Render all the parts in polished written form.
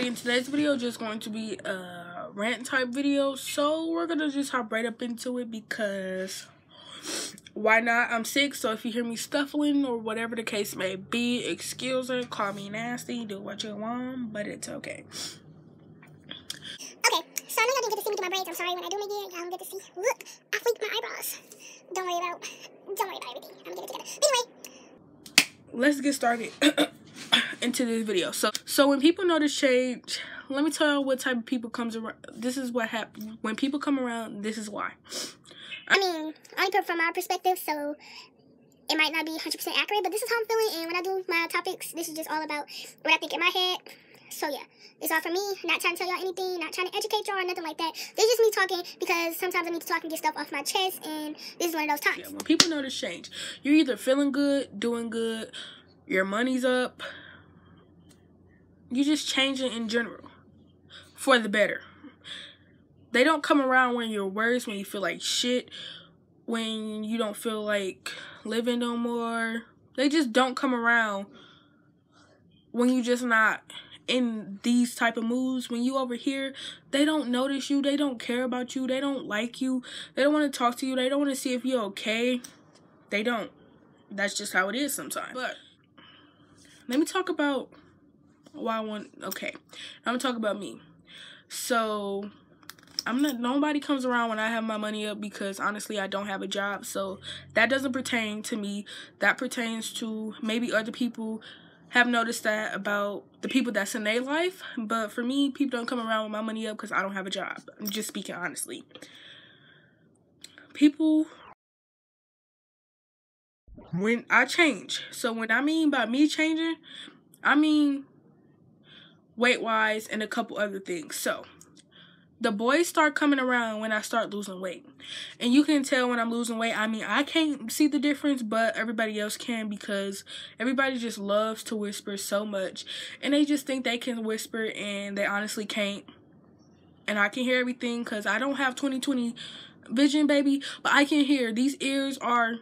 in today's video just going to be a rant type video, so we're gonna just hop right up into it because why not? I'm sick, so if you hear me stuffling or whatever the case may be, excuse it, call me nasty, do what you want, but it's okay. Okay, so I know y'all didn't get to see me do my braids. I'm sorry, when I do them again, y'all don't get to see. Look, I flicked my eyebrows. Don't worry about everything. I'm gonna get it together. Anyway, let's get started into this video. So when people notice change, let me tell you what type of people comes around. This is what happens when people come around. This is why. I mean, I only put from my perspective, so it might not be 100% accurate, but this is how I'm feeling, and when I do my topics, this is just all about what I think in my head. So yeah, it's all for me, not trying to tell y'all anything, not trying to educate y'all or nothing like that. This is just me talking because sometimes I need to talk and get stuff off my chest, and this is one of those times. Yeah, when people notice change, you're either feeling good, doing good, your money's up, you're just changing in general for the better. They don't come around when you're worse, when you feel like shit, when you don't feel like living no more. They just don't come around when you just not in these type of moods. When you over here, they don't notice you, they don't care about you, they don't like you, they don't want to talk to you, they don't want to see if you're okay. They don't. That's just how it is sometimes. But let me talk about why I want. Okay, I'm gonna talk about me. So nobody comes around when I have my money up because honestly I don't have a job, so that doesn't pertain to me. That pertains to maybe other people have noticed that about the people that's in their life, but for me, people don't come around with my money up because I don't have a job. I'm just speaking honestly. People, when I change, so when I mean by me changing, I mean weight wise and a couple other things. So the boys start coming around when I start losing weight. And you can tell when I'm losing weight. I mean, I can't see the difference, but everybody else can because everybody just loves to whisper so much. And they just think they can whisper and they honestly can't. And I can hear everything because I don't have 20/20 vision, baby. But I can hear. These ears are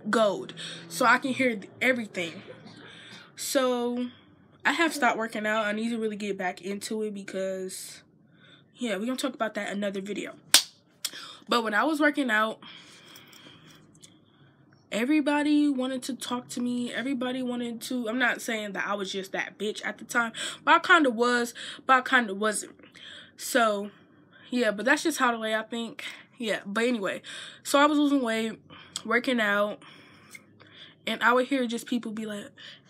gold. So I can hear everything. So I have stopped working out. I need to really get back into it because yeah, we're going to talk about that in another video. But when I was working out, everybody wanted to talk to me. Everybody wanted to. I'm not saying that I was just that bitch at the time, but I kind of was, but I kind of wasn't. So, yeah, but that's just how the way I think. Yeah, but anyway, so I was losing weight, working out, and I would hear just people be like,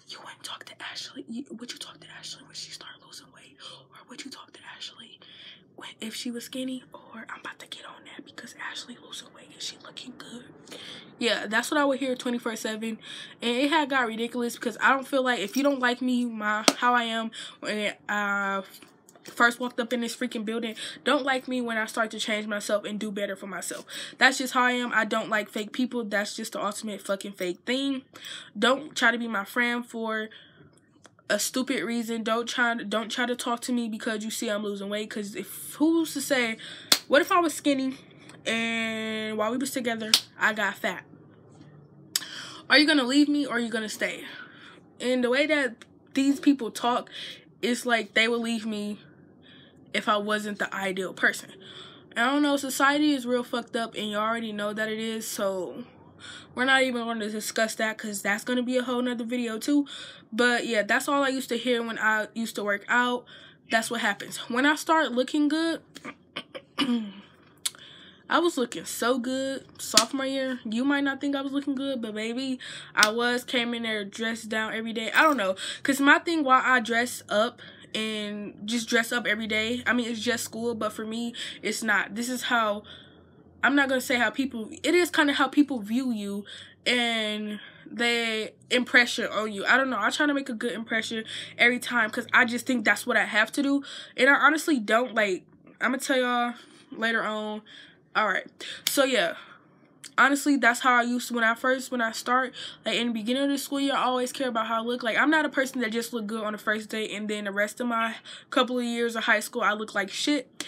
you wouldn't talk to Ashley? Would you talk to Ashley when she started losing weight? Or would you talk to Ashley if she was skinny? Or I'm about to get on that because Ashley losing weight and she looking good. Yeah, that's what I would hear 24/7, and it had got ridiculous because I don't feel like if you don't like me, how I am when I first walked up in this freaking building, don't like me when I start to change myself and do better for myself. That's just how I am. I don't like fake people. That's just the ultimate fucking fake thing. Don't try to be my friend for a stupid reason. Don't try to talk to me because you see I'm losing weight. Because who's to say, what if I was skinny and while we was together I got fat? Are you gonna leave me or are you gonna stay? And the way that these people talk, it's like they would leave me if I wasn't the ideal person. I don't know, society is real fucked up and you already know that it is, so we're not even going to discuss that because that's going to be a whole nother video too. But yeah, that's all I used to hear when I used to work out. That's what happens. When I start looking good, I was looking so good sophomore year. You might not think I was looking good, but baby, came in there dressed down every day. I don't know, because my thing why I dress up and just dress up every day, I mean, it's just school, but for me, it's not. This is how, I'm not going to say how people, it is kind of how people view you and they impression on you. I don't know. I try to make a good impression every time because I just think that's what I have to do. And I honestly don't. Like, I'm going to tell y'all later on. Alright. So, yeah. Honestly, that's how I used to when I start. Like, in the beginning of the school year, I always care about how I look. Like, I'm not a person that just look good on the first day and then the rest of my couple of years of high school, I look like shit.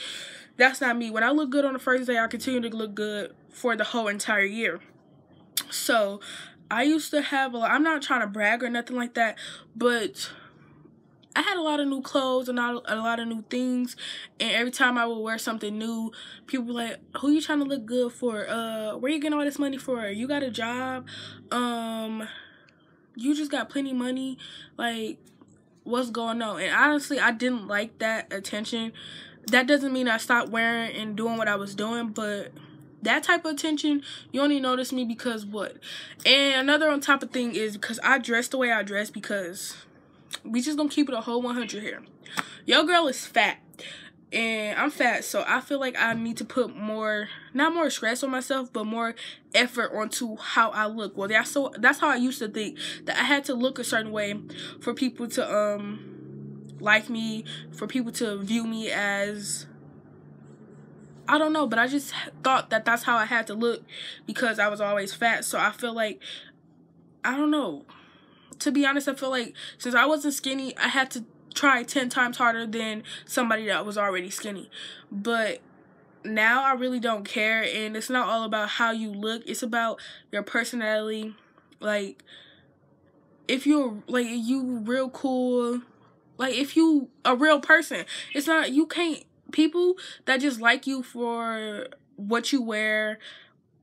That's not me. When I look good on the first day, I continue to look good for the whole entire year. So, I used to have I'm not trying to brag or nothing like that, but I had a lot of new clothes and a lot of new things, and every time I would wear something new, people were like, who you trying to look good for? Where you getting all this money for? You got a job? You just got plenty of money? Like, what's going on? And honestly, I didn't like that attention. That doesn't mean I stopped wearing and doing what I was doing, but that type of attention, you only notice me because what? And another on top of thing is because I dress the way I dress, because we just gonna keep it a whole 100 here. Your girl is fat, and I'm fat, so I feel like I need to put more, not more stress on myself, but more effort onto how I look. Well, that's how I used to think, that I had to look a certain way for people to like me, for people to view me as, I don't know, but I just thought that that's how I had to look because I was always fat. So I feel like, I don't know. To be honest, I feel like since I wasn't skinny, I had to try 10 times harder than somebody that was already skinny. But now I really don't care, and it's not all about how you look. It's about your personality. Like, if you're, like, you real cool, like, if you a real person, it's not, you can't, people that just like you for what you wear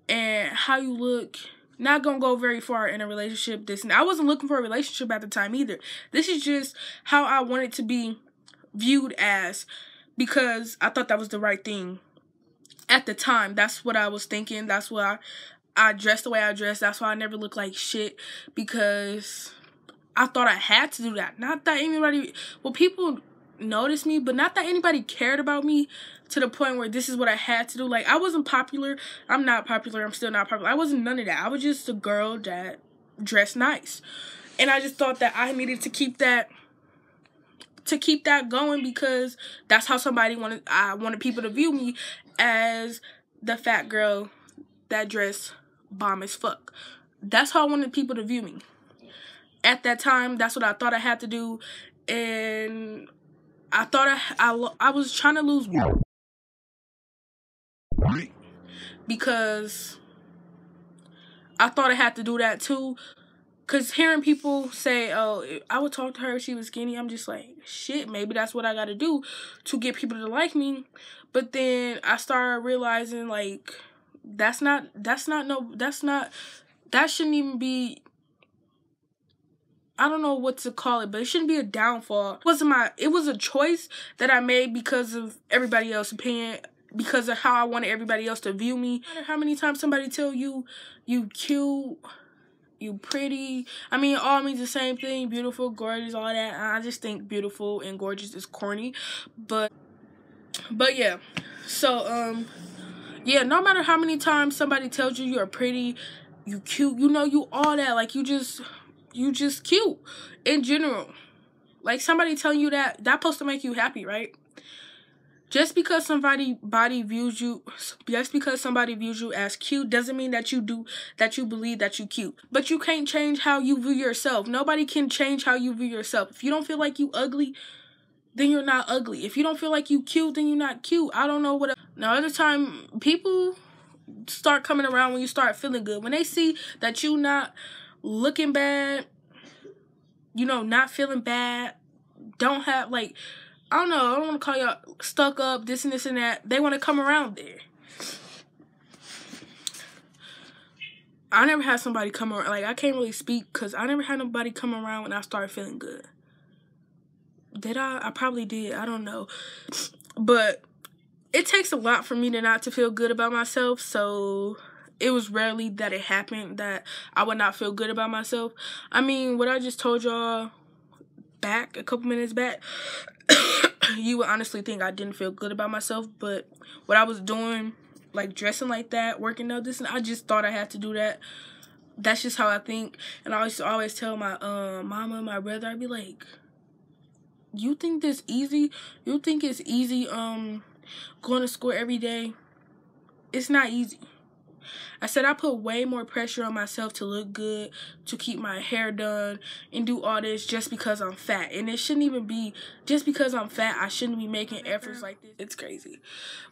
and how you look, not gonna go very far in a relationship. I wasn't looking for a relationship at the time either. This is just how I wanted to be viewed as, because I thought that was the right thing at the time. That's what I was thinking. That's why I dressed the way I dressed. That's why I never looked like shit, because I thought I had to do that. Not that anybody, well, people noticed me, but not that anybody cared about me to the point where this is what I had to do. Like, I wasn't popular. I'm not popular. I'm still not popular. I wasn't none of that. I was just a girl that dressed nice. And I just thought that I needed to keep that going, because that's how I wanted people to view me, as the fat girl that dressed bomb as fuck. That's how I wanted people to view me. At that time, that's what I thought I had to do, and I thought I was trying to lose weight because I thought I had to do that too. Because hearing people say, oh, I would talk to her if she was skinny, I'm just like, shit, maybe that's what I got to do to get people to like me. But then I started realizing, like, that shouldn't even be, I don't know what to call it, but it shouldn't be a downfall. It was a choice that I made because of everybody else's opinion, because of how I wanted everybody else to view me. No matter how many times somebody tell you, you cute, you pretty, I mean, it all means the same thing, beautiful, gorgeous, all that. I just think beautiful and gorgeous is corny, but yeah. So, yeah, no matter how many times somebody tells you you're pretty, you cute, you know, you all that, like, you just cute in general. Like, somebody telling you that's supposed to make you happy, right? Just because somebody views you as cute doesn't mean that you believe that you cute. But you can't change how you view yourself. Nobody can change how you view yourself. If you don't feel like you ugly, then you're not ugly. If you don't feel like you cute, then you're not cute. I don't know what. Now, other time, people start coming around when you start feeling good. When they see that you not looking bad, you know, not feeling bad, don't have, like, I don't know, I don't want to call y'all stuck up, this and this and that. They want to come around there. I never had somebody come around, like, I can't really speak because I never had nobody come around when I started feeling good. Did I? I probably did. I don't know. But it takes a lot for me not to feel good about myself, so it was rarely that it happened that I would not feel good about myself. I mean, what I just told y'all back, a couple minutes back, you would honestly think I didn't feel good about myself, but what I was doing, like dressing like that, working out this, and I just thought I had to do that. That's just how I think. And I always tell my mama and my brother, I'd be like, you think this easy? You think it's easy going to school every day? It's not easy. I said I put way more pressure on myself to look good, to keep my hair done, and do all this just because I'm fat. And it shouldn't even be just because I'm fat. I shouldn't be making efforts like this. It's crazy.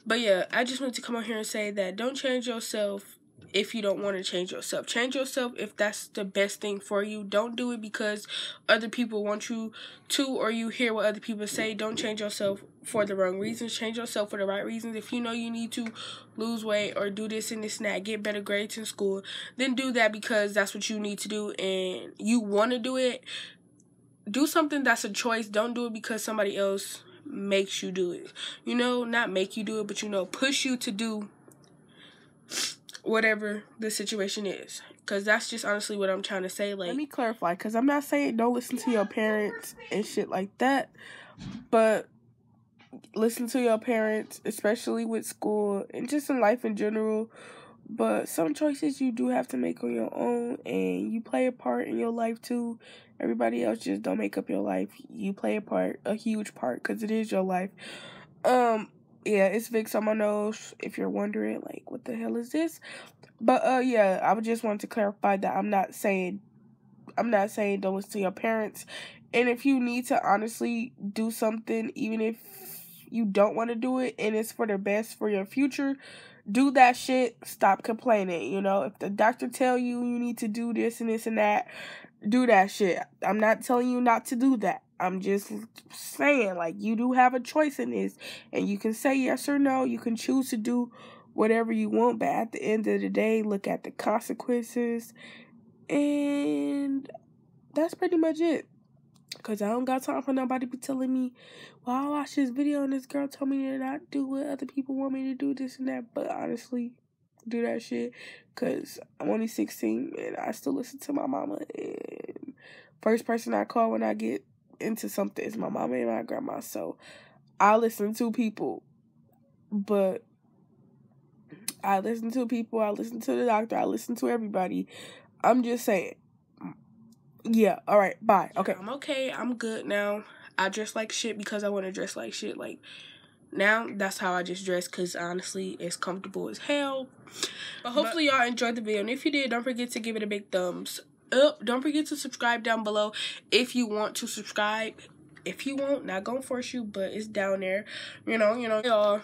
But yeah, I just wanted to come on here and say that don't change yourself if you don't want to change yourself. Change yourself if that's the best thing for you. Don't do it because other people want you to, or you hear what other people say. Don't change yourself for the wrong reasons. Change yourself for the right reasons. If you know you need to lose weight or do this and this and that, get better grades in school, then do that because that's what you need to do and you want to do it. Do something that's a choice. Don't do it because somebody else makes you do it. You know, not make you do it, but, you know, push you to do whatever the situation is. Because that's just honestly what I'm trying to say. Like, let me clarify, because I'm not saying don't listen to your parents and shit like that, but listen to your parents, especially with school and just in life in general. But some choices you do have to make on your own, and you play a part in your life too. Everybody else just don't make up your life. You play a part, a huge part, because it is your life. Yeah, it's Vicks on my nose, if you're wondering, like, what the hell is this? But, yeah, I just wanted to clarify that I'm not saying don't listen to your parents. And if you need to honestly do something, even if you don't want to do it, and it's for the best for your future, do that shit. Stop complaining. You know, if the doctor tell you you need to do this and this and that, do that shit. I'm not telling you not to do that. I'm just saying, like, you do have a choice in this, and you can say yes or no. You can choose to do whatever you want, but at the end of the day, look at the consequences, and that's pretty much it. Because I don't got time for nobody be telling me, well, I watched this video and this girl told me to not do what other people want me to do, this and that. But honestly, do that shit. Because I'm only 16 and I still listen to my mama. And first person I call when I get into something is my mama and my grandma. So I listen to people. But I listen to people. I listen to the doctor. I listen to everybody. I'm just saying. Yeah, alright, bye. Okay. I'm okay. I'm good now. I dress like shit because I want to dress like shit. Like, now, that's how I just dress because, honestly, it's comfortable as hell. But hopefully y'all enjoyed the video. And if you did, don't forget to give it a big thumbs up. Don't forget to subscribe down below if you want to subscribe. If you won't, not gonna force you, but it's down there. You know, y'all.